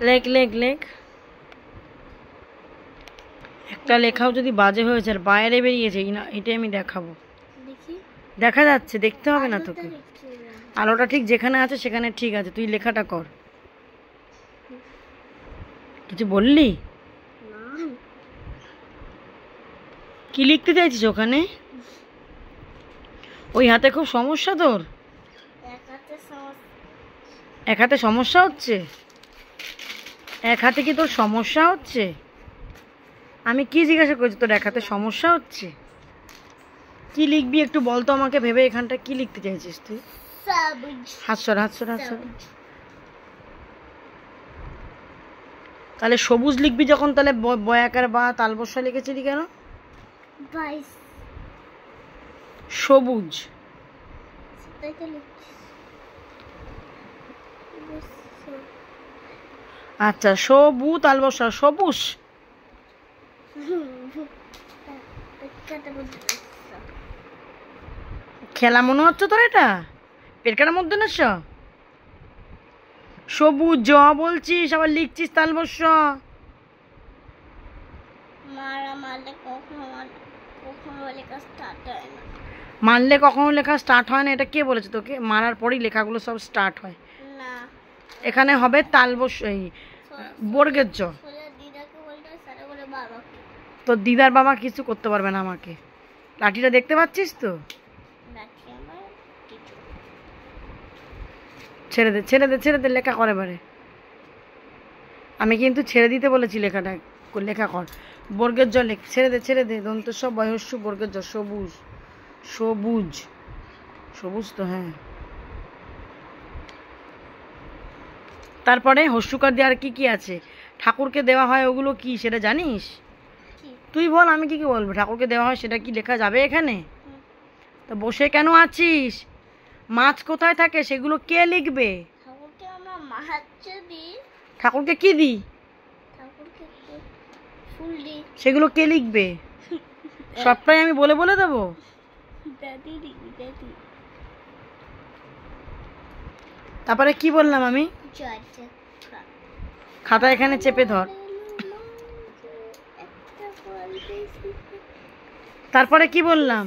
লেখ লেখ লেখ। একটা লেখাও যদি বাজে হয়েছে আর বাইরে বেরিয়েছে না, এটাই আমি দেখাবো। দেখা যাচ্ছে, দেখতে হবে না তোকে। আলোটা ঠিক যেখানে আছে সেখানে ঠিক আছে, তুই লেখাটা কর। কিছু বললি? কি লিখতে চাইছিস ওখানে? ওই হাতে খুব সমস্যা তোর? এক হাতে সমস্যা হচ্ছে? এক হাতে কি তোর সমস্যা হচ্ছে? আমি কি জিজ্ঞাসা করছি, তোর এক হাতে সমস্যা হচ্ছে? কি লিখবি একটু বলতো আমাকে ভেবে, এখানটা কি লিখতে চাইছিস তুই? হাতসর হাতসর হাতসর। তাহলে সবুজ লিখবি যখন, তাহলে বয়াকার বা তালবস্যা লিখেছিলি কেন? সবুজ। আচ্ছা, সবু তালবস্যা, সবুজ। খেলা মনে হচ্ছে তোর এটা? পেট কাটার মধ্যে না সবুজ জ বলছিস, আবার লিখছিস তালবস্য। মারলে কখনো লেখা স্টার্ট হয় না, এটা কে বলেছে তোকে? মারার পরই লেখাগুলো সব স্টার্ট হয়। এখানে হবে তালবস্য, এই বর্গের জ। তোর দিদার বাবা কিছু করতে পারবে না আমাকে। লাঠিটা দেখতে পাচ্ছিস তো? ছেড়ে দে ছেড়ে দে ছেড়ে দে, লেখা করে এবারে। আমি কিন্তু ছেড়ে দিতে বলেছি, লেখাটা লেখা কর। বর্গের জ লেখ, ছেড়ে দে ছেড়ে দে। দন্ত সব বয়স্য বর্গের জ, সবুজ। সবুজ সবুজ তো, হ্যাঁ। তারপরে হস্যকার দিয়ে আর কি কি আছে? ঠাকুরকে দেওয়া হয় ওগুলো কি, সেটা জানিস? তুই বল, আমি কি কি বলবো? ঠাকুরকে দেওয়া হয় সেটা কি লেখা যাবে এখানে? তো বসে কেন আছিস? মাছ কোথায় থাকে সেগুলো কে লিখবে? ঠাকুরকে কি দিই? সেগুলো কে লিখবে? সবটাই আমি বলে বলে দেবো? তারপরে কি বললাম আমি? খাতা এখানে চেপে ধর। তারপরে কি বললাম?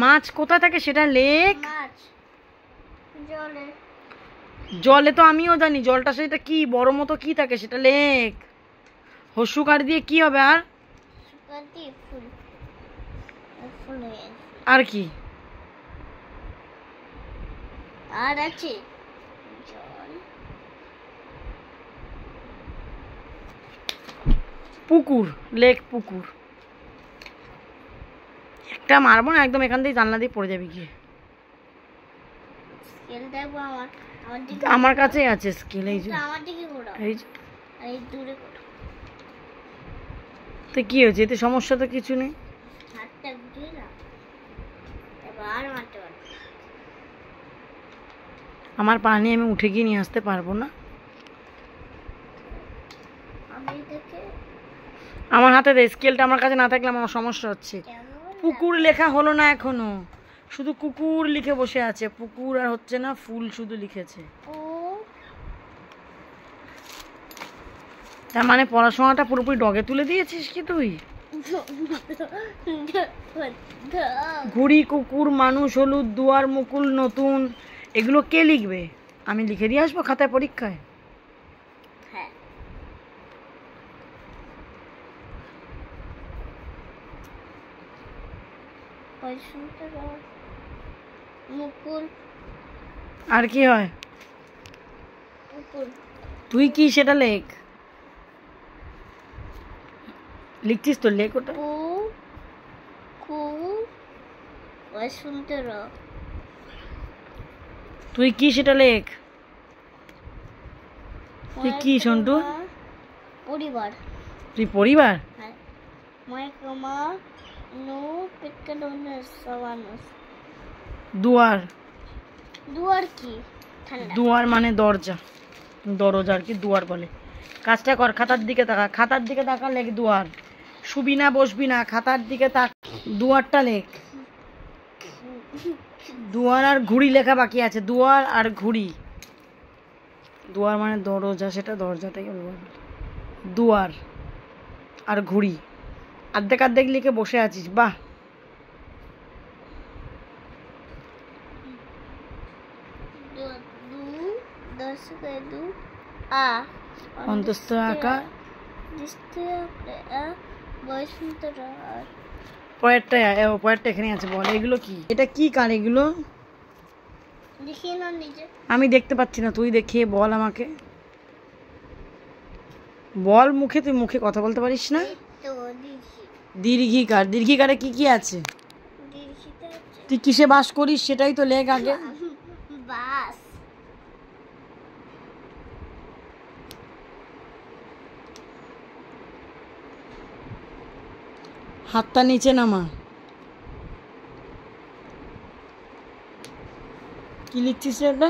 মাছ কোথায় থাকে সেটা লেখ। জলে তো আমিও জানি, জলটা সেটা কি বড় মতো কি থাকে সেটা লেখ। হস্যকার দিয়ে কি হবে? আর কি? আর আছে পুকুর, লেক পুকুর। একটা মারবো না একদম, এখান থেকে জানলা দিয়ে পড়ে যাবি গিয়ে। আমার কাছেই আছে স্কেল, এই যে। তো কি হয়েছে? এতে সমস্যা তো কিছু নেই। আমার পা নিয়ে আমি উঠে গিয়ে নিয়ে আসতে পারবো না। আমার হাতে দে স্কেলটা, আমার কাছে না থাকলে আমার সমস্যা হচ্ছে। পুকুর লেখা হলো না এখনো, শুধু কুকুর লিখে বসে আছে। পুকুর আর হচ্ছে না, ফুল শুধু লিখেছে। তার মানে পড়াশোনাটা পুরোপুরি ডগে তুলে দিয়েছিস কি তুই? ঘুড়ি, কুকুর, মানুষ, হলুদ, দুয়ার, মুকুল, নতুন, এগুলো কে লিখবে? আমি লিখে দিয়ে আসবো খাতায় পরীক্ষায়? আর কি হয়? তুই কি সেটা লেখ। লিখছিস তো, লেখ ওটা। তুই কি সেটা লেখ। তুই কি সন্টু? পরিবার। তুই পরিবার? দুয়ার। দুয়ার কি? দুয়ার মানে দরজা, দরজা আর কি দুয়ার বলে। কাজটা কর, খাতার দিকে তাকা, খাতার দিকে তাকা, লেখ দুয়ার। শুবি না বসবি না, খাতার দিকে তাক, দুয়ারটা লেখ। দুয়ার আর ঘুড়ি লেখা বাকি আছে, দুয়ার আর ঘুড়ি। দুয়ার মানে দরজা, সেটা দরজাটাকে বল। দুয়ার আর ঘুড়ি, অর্ধেক অর্ধেক লিখে বসে আছিস, বাহ। অন্তস্থ আঁকা, পরেরটা এখানে আছে, বল এগুলো কি? এটা কি কার এগুলো? আমি দেখতে পাচ্ছি না, তুই দেখিয়ে বল আমাকে, বল মুখে, তুই মুখে কথা বলতে পারিস না। দীর্ঘিকার, দীর্ঘিকারে কি কি আছে? তুই কিসে বাস করিস সেটাই তো লেখ আগে। হাতটা নিচে নামা। কি লিখছিস এটা?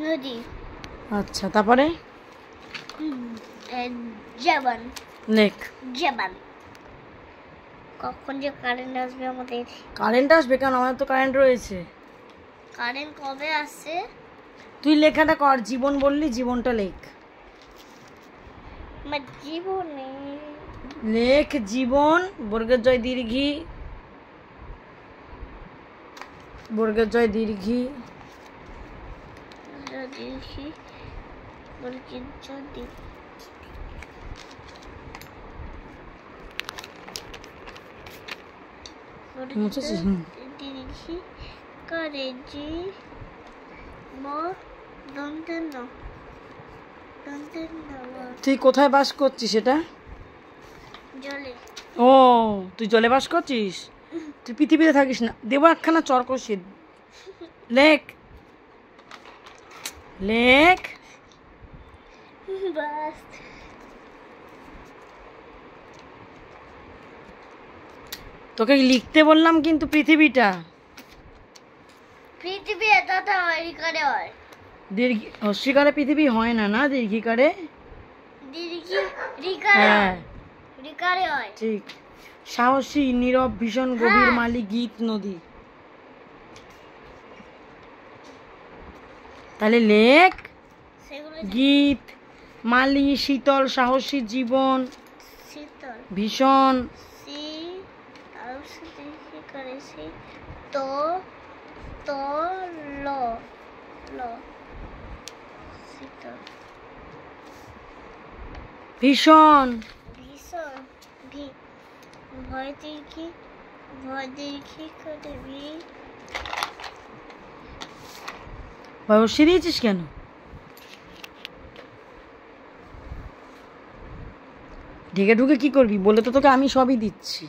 নদী। আচ্ছা, তারপরে জবান লেখ। জবান। কখন যে কারেন্ট আসবে আমাদের? কারেন্ট আসবে কেন? আমাদের তো কারেন্ট রয়েছে। কারেন্ট কবে আসে? তুই লেখাটা কর, জীবন বললি, জীবনটা লেখ। আমার জীবনে লেখ জীবন, বর্গের জয় দীর্ঘি, বর্গের জয় দীর্ঘি, দীর্ঘি, বর্গের জয় দীর্ঘি। দীর্ঘি করে জি ম দন্তের ন। তুই কোথায় বাস করছিস? এটা জলে। ও, তুই জলে বাস করছিস? তুই পৃথিবীতে থাকিস না। দেবো একখানা চর কষি। লেখ লেখ। বাস। তোকে লিখতে বললাম কিন্তু পৃথিবীটা। পৃথিবী এটা তো হরিকারে হয়। দীর্ঘি হস্যিকারে পৃথিবী হয় না, না দীর্ঘিকারে। দীর্ঘি রিকারে হয়। রিকারে হয়। ঠিক। সাহসী, নীরব, ভীষণ গভীর, মালি, গীত, নদী। তাহলে লেখ গীত, মালি, শীতল, সাহসী, জীবন, শীতল, ভীষণ, আর কি করে তো তো ল ল শীতল, ভীষণ, ভীষণ, ভয় দেখি, ভয় দেখি করে বসে দিয়েছিস কেন? ঢেকে ঢুকে কি করবি? বলে তো তোকে আমি সবই দিচ্ছি,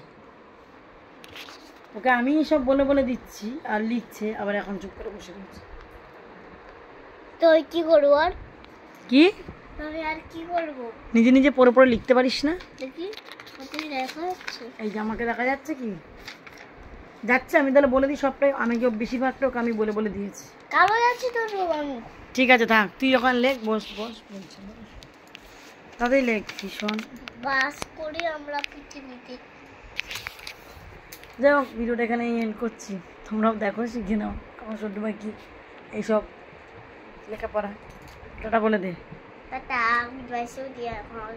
ওকে আমি সব বলে বলে দিচ্ছি, আর লিখছে আবার এখন চুপ করে বসে দিচ্ছি। তো কি করবো আর? কি আমি আর কি করবো? নিজে নিজে পড়ে পড়ে লিখতে পারিস না? দেখি দেখা যাচ্ছে। এই যে আমাকে দেখা যাচ্ছে কি যাচ্ছে? আমি তাহলে বলে দিই সবটাই, আমি কি বেশিরভাগটা ওকে আমি বলে বলে দিয়েছি। কালো যাচ্ছি তো আমি। ঠিক আছে থাক, তুই যখন লেখ, বস বস বলছি, তাতেই লেখ। ভীষণ বাস করি আমরা পৃথিবীতে। যাই হোক, ভিডিওটা এখানে এন্ড করছি। তোমরাও দেখো, শিখে নাও আমার ছোট্ট ভাই কি এইসব লেখাপড়া। টাটা বলে দে। টাটা। আমি বাইসেও দিয়ে এখন